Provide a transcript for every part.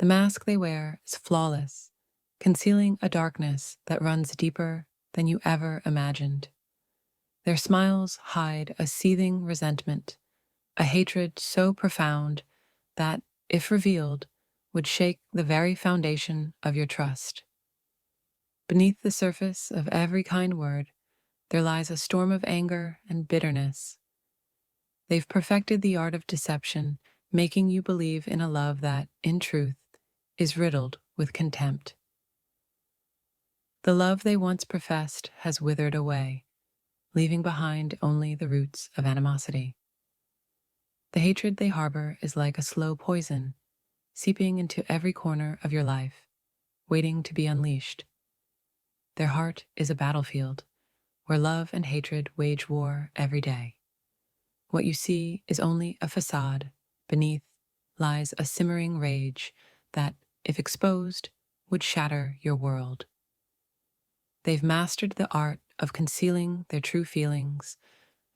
The mask they wear is flawless, concealing a darkness that runs deeper than you ever imagined. Their smiles hide a seething resentment, a hatred so profound that, if revealed, would shake the very foundation of your trust. Beneath the surface of every kind word, there lies a storm of anger and bitterness. They've perfected the art of deception, making you believe in a love that, in truth, is riddled with contempt. The love they once professed has withered away, leaving behind only the roots of animosity. The hatred they harbor is like a slow poison, seeping into every corner of your life, waiting to be unleashed. Their heart is a battlefield, where love and hatred wage war every day. What you see is only a facade. Beneath lies a simmering rage that, if exposed, would shatter your world. They've mastered the art of concealing their true feelings,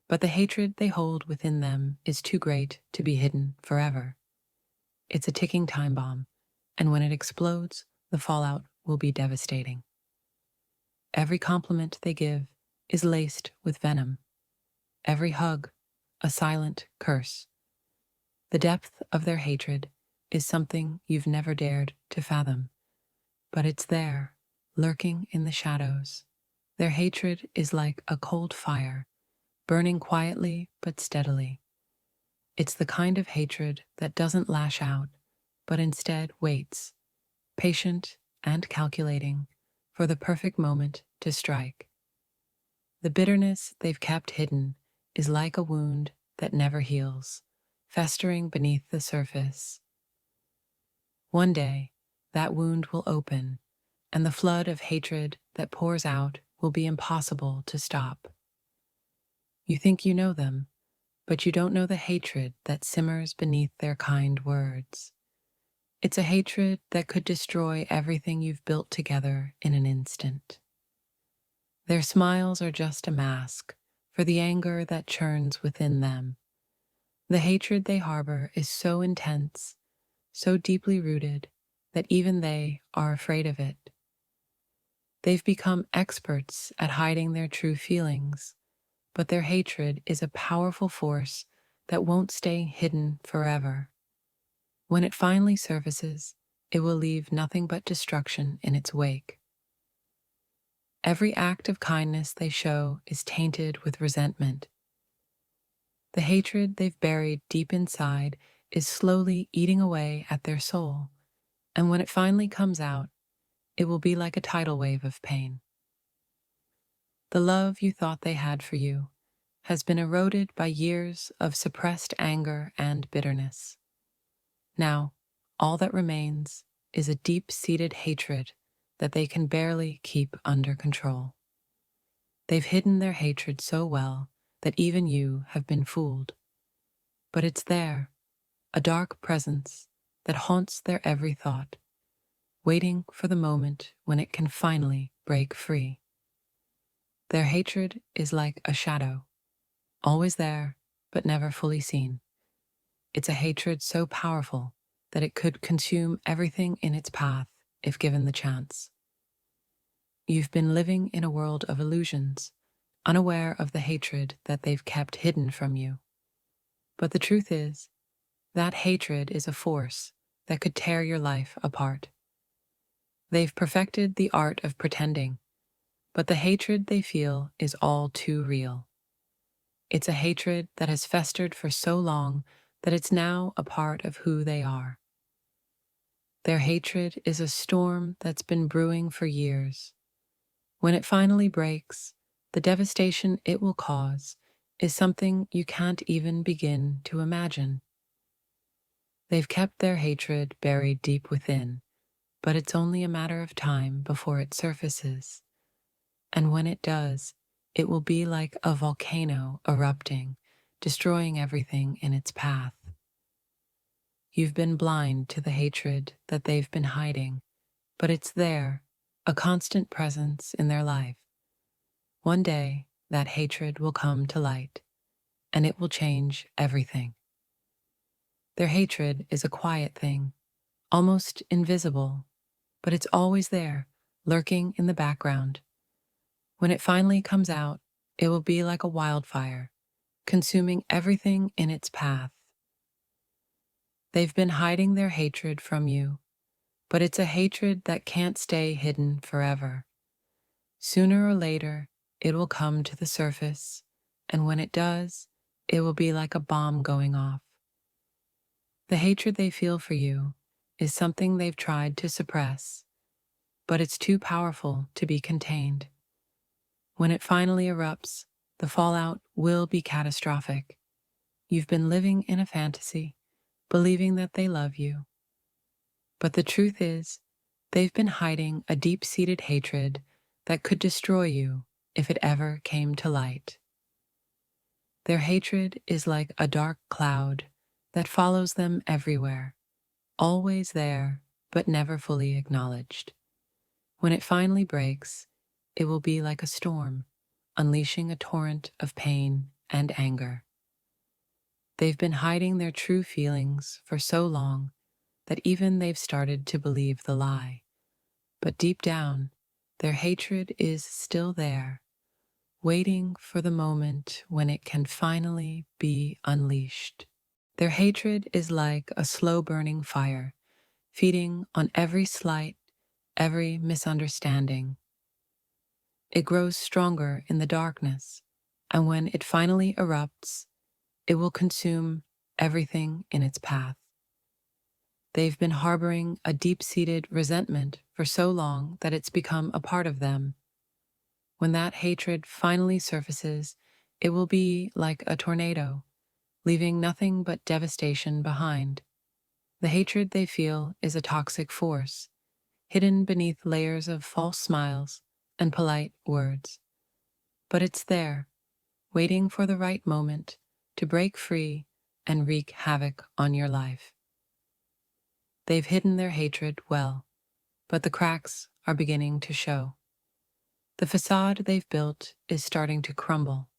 but the hatred they hold within them is too great to be hidden forever. It's a ticking time bomb, and when it explodes, the fallout will be devastating. Every compliment they give is laced with venom. Every hug, a silent curse. The depth of their hatred is something you've never dared to fathom, but it's there, lurking in the shadows. Their hatred is like a cold fire, burning quietly but steadily. It's the kind of hatred that doesn't lash out, but instead waits, patient and calculating, for the perfect moment to strike. The bitterness they've kept hidden is like a wound that never heals, festering beneath the surface. One day, that wound will open, and the flood of hatred that pours out will be impossible to stop. You think you know them, but you don't know the hatred that simmers beneath their kind words. It's a hatred that could destroy everything you've built together in an instant. Their smiles are just a mask for the anger that churns within them. The hatred they harbor is so intense, so deeply rooted, that even they are afraid of it. They've become experts at hiding their true feelings, but their hatred is a powerful force that won't stay hidden forever. When it finally surfaces, it will leave nothing but destruction in its wake. Every act of kindness they show is tainted with resentment. The hatred they've buried deep inside is slowly eating away at their soul, and when it finally comes out, it will be like a tidal wave of pain. The love you thought they had for you has been eroded by years of suppressed anger and bitterness. Now, all that remains is a deep-seated hatred that they can barely keep under control. They've hidden their hatred so well that even you have been fooled. But it's there, a dark presence that haunts their every thought, waiting for the moment when it can finally break free. Their hatred is like a shadow, always there, but never fully seen. It's a hatred so powerful that it could consume everything in its path if given the chance. You've been living in a world of illusions, unaware of the hatred that they've kept hidden from you. But the truth is, that hatred is a force that could tear your life apart. They've perfected the art of pretending, but the hatred they feel is all too real. It's a hatred that has festered for so long that it's now a part of who they are. Their hatred is a storm that's been brewing for years. When it finally breaks, the devastation it will cause is something you can't even begin to imagine. They've kept their hatred buried deep within, but it's only a matter of time before it surfaces. And when it does, it will be like a volcano erupting, destroying everything in its path. You've been blind to the hatred that they've been hiding, but it's there, a constant presence in their life. One day, that hatred will come to light, and it will change everything. Their hatred is a quiet thing, almost invisible, but it's always there, lurking in the background. When it finally comes out, it will be like a wildfire, consuming everything in its path. They've been hiding their hatred from you, but it's a hatred that can't stay hidden forever. Sooner or later, it will come to the surface, and when it does, it will be like a bomb going off. The hatred they feel for you is something they've tried to suppress, but it's too powerful to be contained. When it finally erupts, the fallout will be catastrophic. You've been living in a fantasy, believing that they love you. But the truth is, they've been hiding a deep-seated hatred that could destroy you if it ever came to light. Their hatred is like a dark cloud that follows them everywhere, always there, but never fully acknowledged. When it finally breaks, it will be like a storm, unleashing a torrent of pain and anger. They've been hiding their true feelings for so long that even they've started to believe the lie. But deep down, their hatred is still there, waiting for the moment when it can finally be unleashed. Their hatred is like a slow-burning fire, feeding on every slight, every misunderstanding. It grows stronger in the darkness, and when it finally erupts, it will consume everything in its path. They've been harboring a deep-seated resentment for so long that it's become a part of them. When that hatred finally surfaces, it will be like a tornado, leaving nothing but devastation behind. The hatred they feel is a toxic force, hidden beneath layers of false smiles and polite words. But it's there, waiting for the right moment to break free and wreak havoc on your life. They've hidden their hatred well, but the cracks are beginning to show. The facade they've built is starting to crumble,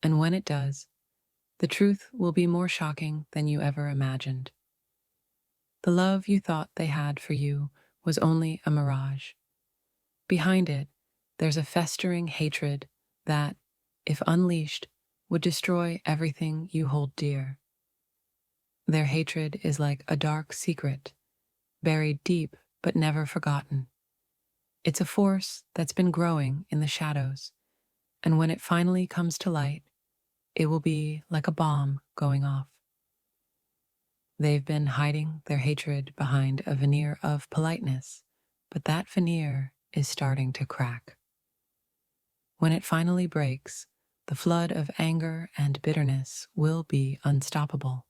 and when it does, the truth will be more shocking than you ever imagined. The love you thought they had for you was only a mirage. Behind it, there's a festering hatred that, if unleashed, would destroy everything you hold dear. Their hatred is like a dark secret, buried deep but never forgotten. It's a force that's been growing in the shadows, and when it finally comes to light, it will be like a bomb going off. They've been hiding their hatred behind a veneer of politeness, but that veneer is starting to crack. When it finally breaks, the flood of anger and bitterness will be unstoppable.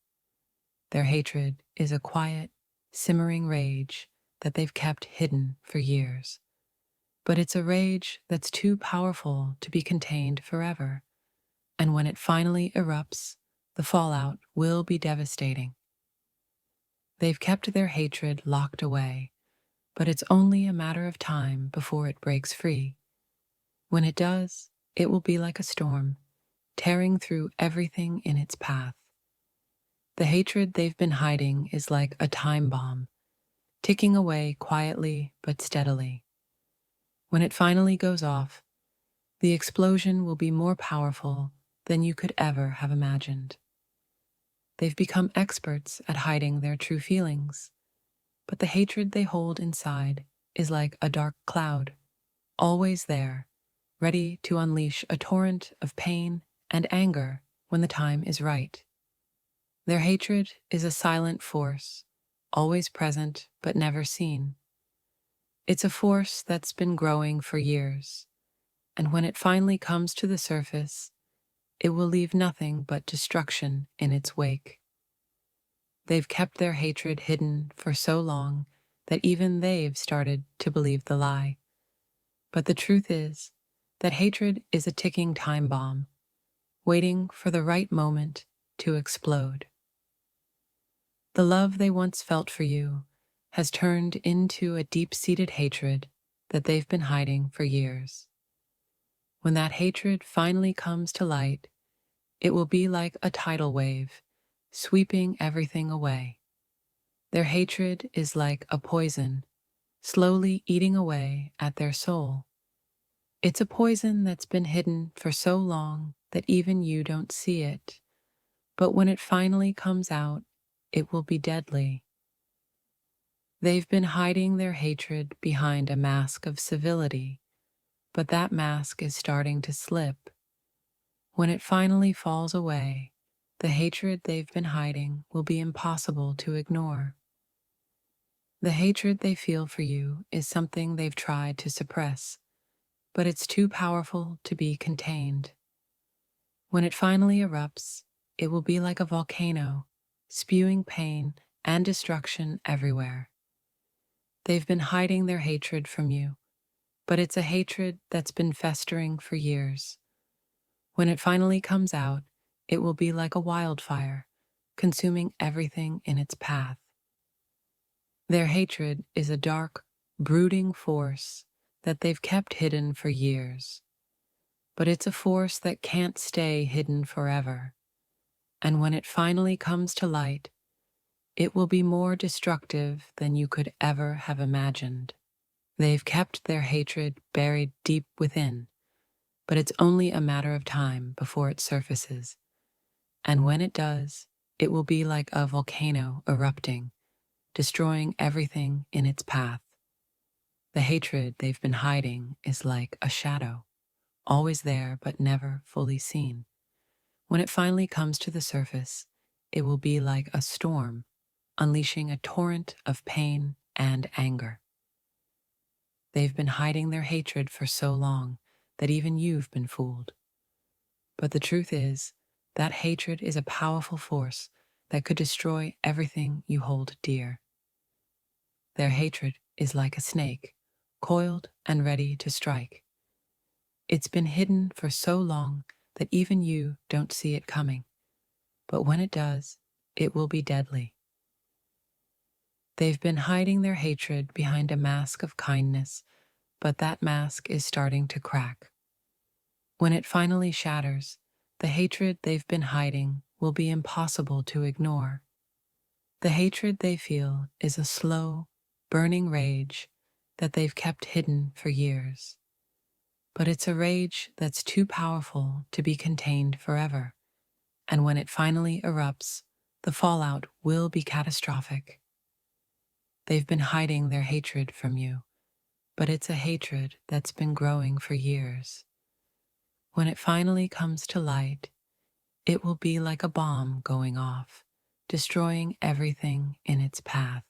Their hatred is a quiet, simmering rage that they've kept hidden for years. But it's a rage that's too powerful to be contained forever, and when it finally erupts, the fallout will be devastating. They've kept their hatred locked away, but it's only a matter of time before it breaks free. When it does, it will be like a storm, tearing through everything in its path. The hatred they've been hiding is like a time bomb, ticking away quietly but steadily. When it finally goes off, the explosion will be more powerful than you could ever have imagined. They've become experts at hiding their true feelings, but the hatred they hold inside is like a dark cloud, always there, ready to unleash a torrent of pain and anger when the time is right. Their hatred is a silent force, always present but never seen. It's a force that's been growing for years, and when it finally comes to the surface, it will leave nothing but destruction in its wake. They've kept their hatred hidden for so long that even they've started to believe the lie. But the truth is that hatred is a ticking time bomb, waiting for the right moment to explode. The love they once felt for you has turned into a deep-seated hatred that they've been hiding for years. When that hatred finally comes to light, it will be like a tidal wave, sweeping everything away. Their hatred is like a poison, slowly eating away at their soul. It's a poison that's been hidden for so long that even you don't see it. But when it finally comes out, it will be deadly. They've been hiding their hatred behind a mask of civility, but that mask is starting to slip. When it finally falls away, the hatred they've been hiding will be impossible to ignore. The hatred they feel for you is something they've tried to suppress, but it's too powerful to be contained. When it finally erupts, it will be like a volcano, spewing pain and destruction everywhere. They've been hiding their hatred from you, but it's a hatred that's been festering for years. When it finally comes out, it will be like a wildfire, consuming everything in its path. Their hatred is a dark, brooding force that they've kept hidden for years. But it's a force that can't stay hidden forever. And when it finally comes to light, it will be more destructive than you could ever have imagined. They've kept their hatred buried deep within, but it's only a matter of time before it surfaces. And when it does, it will be like a volcano erupting, destroying everything in its path. The hatred they've been hiding is like a shadow, always there but never fully seen. When it finally comes to the surface, it will be like a storm, unleashing a torrent of pain and anger. They've been hiding their hatred for so long that even you've been fooled. But the truth is, that hatred is a powerful force that could destroy everything you hold dear. Their hatred is like a snake, coiled and ready to strike. It's been hidden for so long that even you don't see it coming. But when it does, it will be deadly. They've been hiding their hatred behind a mask of kindness, but that mask is starting to crack. When it finally shatters, the hatred they've been hiding will be impossible to ignore. The hatred they feel is a slow, burning rage that they've kept hidden for years. But it's a rage that's too powerful to be contained forever, and when it finally erupts, the fallout will be catastrophic. They've been hiding their hatred from you, but it's a hatred that's been growing for years. When it finally comes to light, it will be like a bomb going off, destroying everything in its path.